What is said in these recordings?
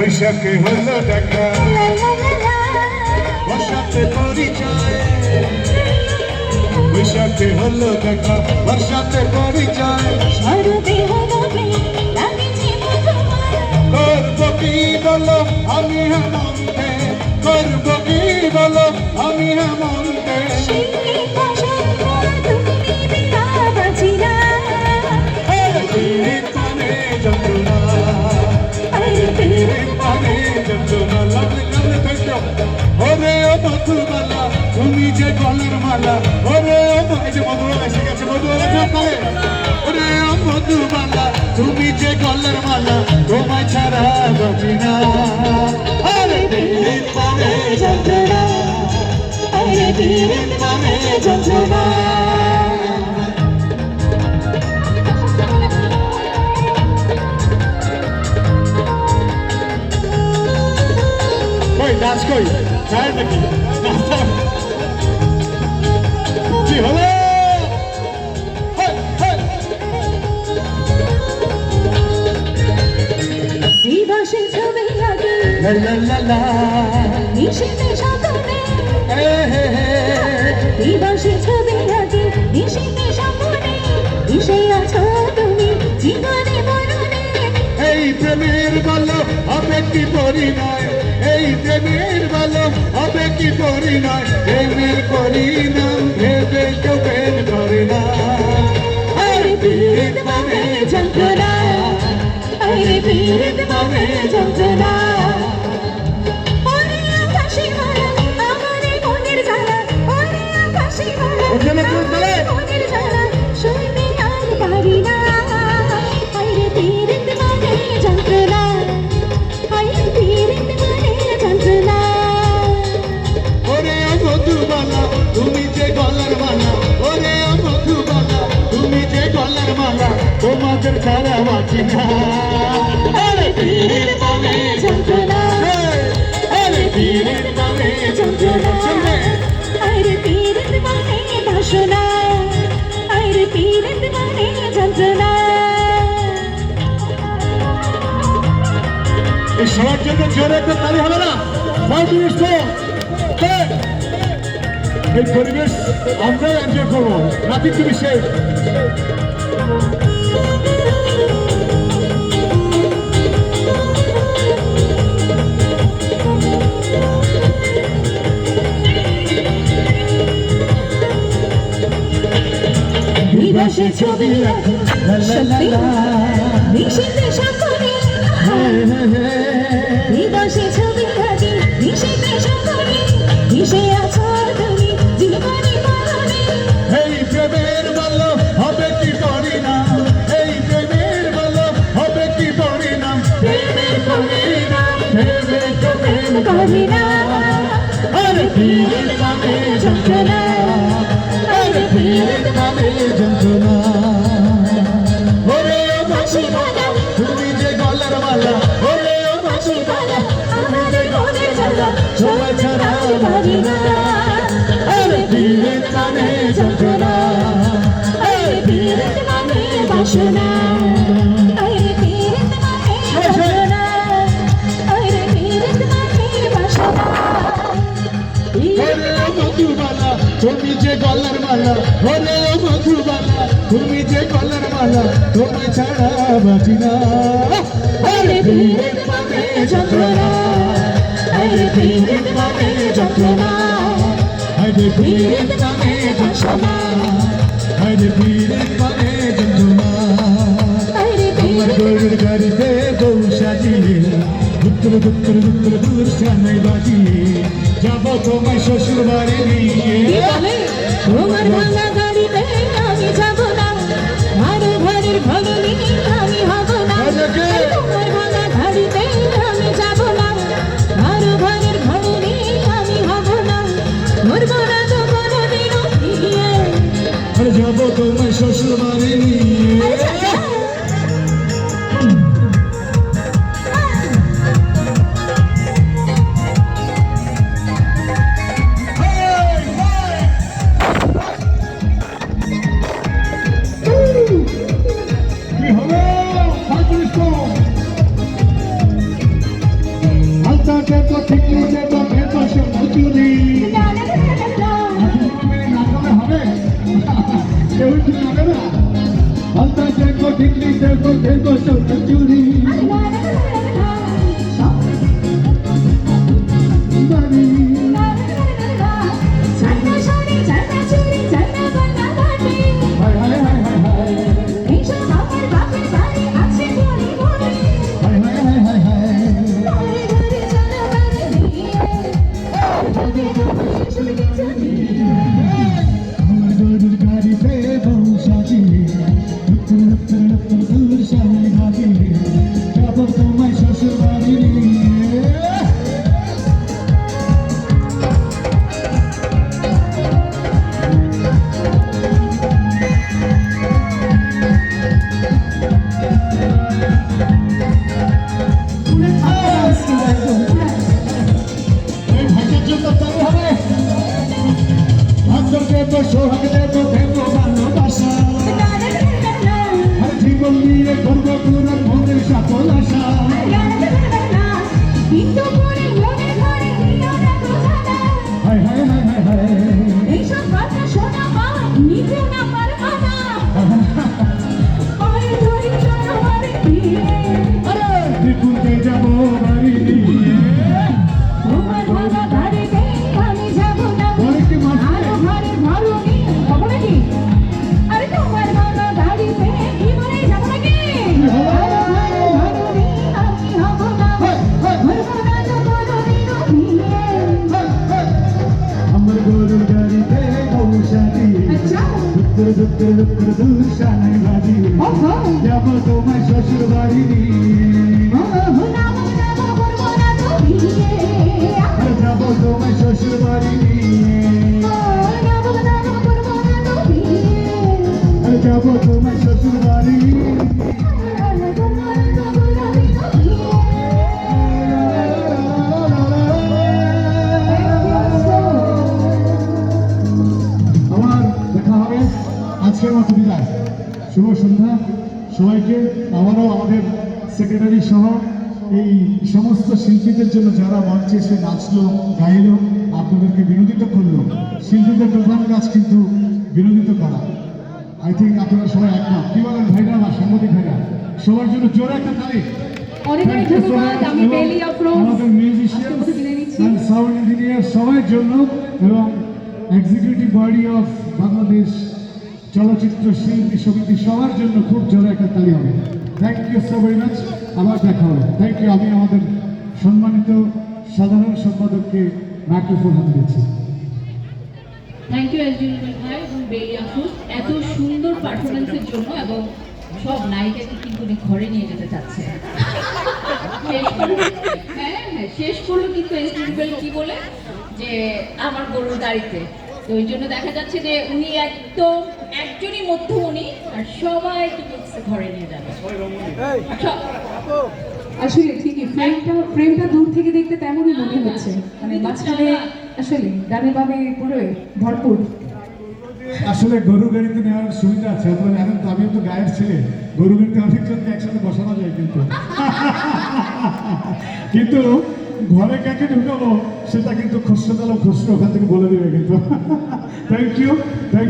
বৈশাখে হলো দেখা বর্ষাতে পরিচয় বৈশাখে হলো দেখা বর্ষাতে পরিচয় করবো কি বলো আমি হেমন্তে করবো কি বলো আমি হেমন্তে মধুবালা তুমি যে গলার মালা ওরে এই যে মধুবালা এসে গেছে মধুবালা ওরে মধুবালা তুমি যে গলার মালা তোমায় ছাড়া বাঁচি না আরে দিন মানে যন্ত্রণা আরে দিন মানে যন্ত্রণা কই নাচ কই যায় নাকি কি হলো দিবসে ছবি লাগে লা লা লা লা নিশিতে স্বপ্নে হে হে দিবসে ছবি লাগে নিশিতে স্বপ্নে মিশে আছো তুমি জীবনে মরণে এই প্রেমের বলো হবে কি পরিণয় এই প্রেমের বলো হবে কি পরিণয় প্রেমের পরিণাম ভেবে কেউ বের করে না আরে পীড়িত মানে যন্ত্রণা আরে পীড়িত মানে যন্ত্রণা ওরে আকাশে মারা আমারে মনের জ্বালা ওরে আকাশে মারা মনের জ্বালা শুনতে আর পারি না আরে পীড়িত মানে যন্ত্রণা আরে পীড়িত মানে যন্ত্রণা ওরে মধুবালা তুমি যে গলার মালা ওরে মধুবালা তুমি যে গলার মালা তোমাদের ছাড়া বাঁচি না আরে পীড়িত মানে যন্ত্রণা আরে পীড়িত মানে যন্ত্রণা আরে পীড়িত মানে বাসনা আরে পীড়িত মানে যন্ত্রণা এই সবার জন্য জোরে একটা তালি হবে না এই পরিবেশ আমরাও এনজয় করবো নাকি তুমি সেই দিবসে ছবি লাগে নিশিতে স্বপ্নে দিবসে ছবি লাগে নিশিতে স্বপ্নে মিশে আছো তুমি জীবনে মরণে এই প্রেমের বলো হবে কি পরিণাম এই প্রেমের বলো হবে কি পরিণাম প্রেমের পরিণাম ভেবে কেউ প্রেম করি না আরে পীড়িত মানে যন্ত্রণা আরে পীড়িত মানে যন্ত্রণা ওরে বাঁশি বালা তুমি যে গলার মালা ওরে বাঁশি বালা আমাদের মনের জ্বালা সবাই ছাড়া পারি না আরে পীড়িত মানে যন্ত্রণা আরে পীড়িত মানে বাসনা আরে পীড়িত মানে যন্ত্রণা আরে পীড়িত মানে বাসনা ওরে মধুবালা তুমি যে গলার মালা ওরে মধুবালা তুমি যে গলার মালা তোমায় ছাড়া বাঁচি না আরে পীড়িত মানে যন্ত্রণা আরে পীড়িত মানে যন্ত্রণা আরে পীড়িত মানে যন্ত্রণা আরে পীড়িত মানে যন্ত্রণা আরে আমার গরুর গাড়িতে বউ সাজিয়ে দুত্তর দুত্তর দুত্তর দূর সানাই বাজিয়ে যাবো তোমায় শ্বশুর বাড়ি নিয়ে তোমার ভাঙা গাড়িতে আমি যাব না আর ঘরের ভাঙনি আমি হব না তোমার ভাঙা গাড়িতে আমি যাব না আর ঘরের ভাঙনি আমি হব না মরবো না তো কোনোদিনও ফিরিয়ে যাবো তোমায় শ্বশুর বাড়ি নিয়ে ছোট চুরি বাড়ি হায় হায় হায় হায় হায় হায় হায় হায় হায় হায় আমার গরুর গাড়িতে বউ সাজিয়ে উত্তর উত্তর উত্তর দূর সামনে ভাগিয়ে যাব তোমায় শ্বশুর বাড়ি নিয়ে এই ভাগ্যের জন্য তবে হবে ভাগ্য দেব সোহাগ দেব দেব ভালোবাসা আর জীবন নিয়ে করব পূরণ মনের সকল আশা কিন্তু পরে মনে ঘরে দিও না তো জানা হায় হায় হায় হায় হায় এইসব কথা শোনা মা নিতে না পারবা না পায়ে ধরে চলো বাড়ি ফিরে আরে বিপুলকে যাব বাড়ি নিয়ে তোমার ভাঙা গাড়িতে আমি যাবো না বলে কি মাঝে আরো ঘরে ঘরও নেই খবর নাকি আরে তোমার ভাঙা গাড়িতে কি বলে যাবো নাকি আরো ঘরে ঘরও নেই আমি হবো না ঘুরবো না তো কোনোদিনও ফিরে আমার গরুর গাড়িতে বউ সাজিয়ে আচ্ছা উত্তর উত্তর উত্তর দূর সামনে ভাগিয়ে ওহো যাব তোমায় শ্বশুর বাড়ি নিয়ে করবো না তো ফিরে আর যাব তোমায় শ্বশুর বাড়ি নিয়ে করবো না তো ফিরে আর যাব তোমায় শ্বশুর বাড়ি আমার দেখা হবে আজকের মতো বিদায় শুভ সন্ধ্যা সবাইকে আমারও আমাদের সেক্রেটারি সহ এই সমস্ত শিল্পীদের জন্য যারা মঞ্চে এসে নাচলো গাইলো আপনাদেরকে বিনোদিত করলো শিল্পীদের প্রধান কাজ কিন্তু বিনোদিত করা আই থিঙ্ক আপনারা সবাই একমত কি বলেন ভাইরা না সাংবাদিক ভাইরা সবার জন্য জোরে একটা তালি অনেক অনেক ধন্যবাদ আমি বেলি আফরোজ আমাদের মিউজিশিয়ান আজকে বিদায় নিচ্ছি and সাউন্ড ইঞ্জিনিয়ার সবার জন্য এবং এক্সিকিউটিভ বডি অফ বাংলাদেশ চলচ্চিত্র শিল্পী সমিতি সবার জন্য খুব জোরে একটা তালি হবে thank you so very much আবার দেখা হবে থ্যাংক ইউ আমি আমাদের সম্মানিত সাধারণ সম্পাদককে মাইক্রোফোন হাতে দিচ্ছি থ্যাংক ইউ এসডিএল ভাই এবং বেলি আফরোজ এত সুন্দর পারফরমেন্সের জন্য এবং সব নায়িকাকে কিন্তু উনি ঘরে নিয়ে যেতে চাচ্ছে শেষ করলো কিন্তু এসডিএল কি বলে যে আমার গরুর গাড়িতে তো ওই জন্য দেখা যাচ্ছে যে উনি একদম একজনই মধ্যমণি আর সবাইকে বলছে ঘরে নিয়ে যাবে সব- আসলে ঠিকই ফ্রেমটা দূর থেকে দেখতে তেমনই মনে হচ্ছে মানে মাঝখানে আসলে ডানে বামে পুরো ভরপুর আসলে গরু গাড়িতে নেওয়ার সুবিধা আছে আপনারা জানেন তো আমিও তো গায়ের ছেলে গরু গাড়িতে অনেকজনকে একসাথে বসানো যায় কিন্তু কিন্তু ঘরে কাকে ঢুকাবো সেটা কিন্তু খসরু খসরু ওখান থেকে বলে দেবে কিন্তু থ্যাংক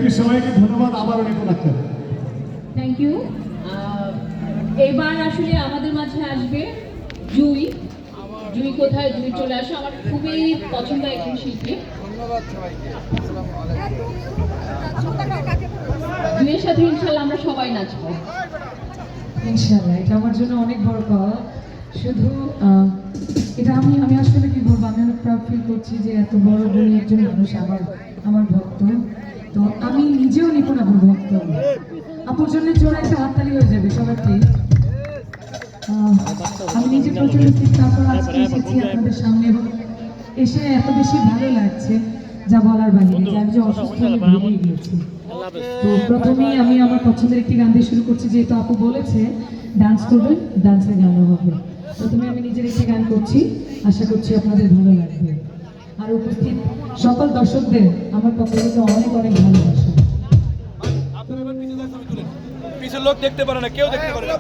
ইউ সবাইকে ধন্যবাদ আবার অনেক রাখতেন থ্যাংক ইউ এবার আসলে আমাদের মাঝে আসবে জুই জুই কোথায় জুই চলে আসো আমার খুবই পছন্দের একজন শিল্পী জুইয়ের সাথে ইনশাল্লাহ আমরা সবাই নাচবো ইনশাআল্লাহ এটা আমার জন্য অনেক বড় পাওয়া শুধু এটা আমি আসলে কি বলবো আমি অনেক প্রাউড ফিল করছি যে এত বড় বড় একজন মানুষ আমার ভক্ত তো আমি নিজেও নিপুণ আপুর ভক্ত আপুর জন্য জোর একটা হাততালি হয়ে যাবে সবার প্লিজ আমি নিজে প্রচন্ড ফিট তারপর আজকে এসেছি আপনাদের সামনে এবং এসে এত বেশি ভালো লাগছে যা বলার বাইরে যে আমি যে অসুস্থ হয়ে বেরিয়ে গিয়েছি তো প্রথমেই আমি আমার পছন্দের একটি গান দিয়ে শুরু করছি যেহেতু আপু বলেছে ডান্স করবেন ডান্সের গানও হবে প্রথমে আমি নিজের একটি গান করছি আশা করছি আপনাদের ভালো লাগবে আর উপস্থিত সকল দর্শকদের আমার পক্ষ থেকে অনেক অনেক ভালোবাসা পিছের লোক দেখতে পারে না কেউ দেখতে পারে না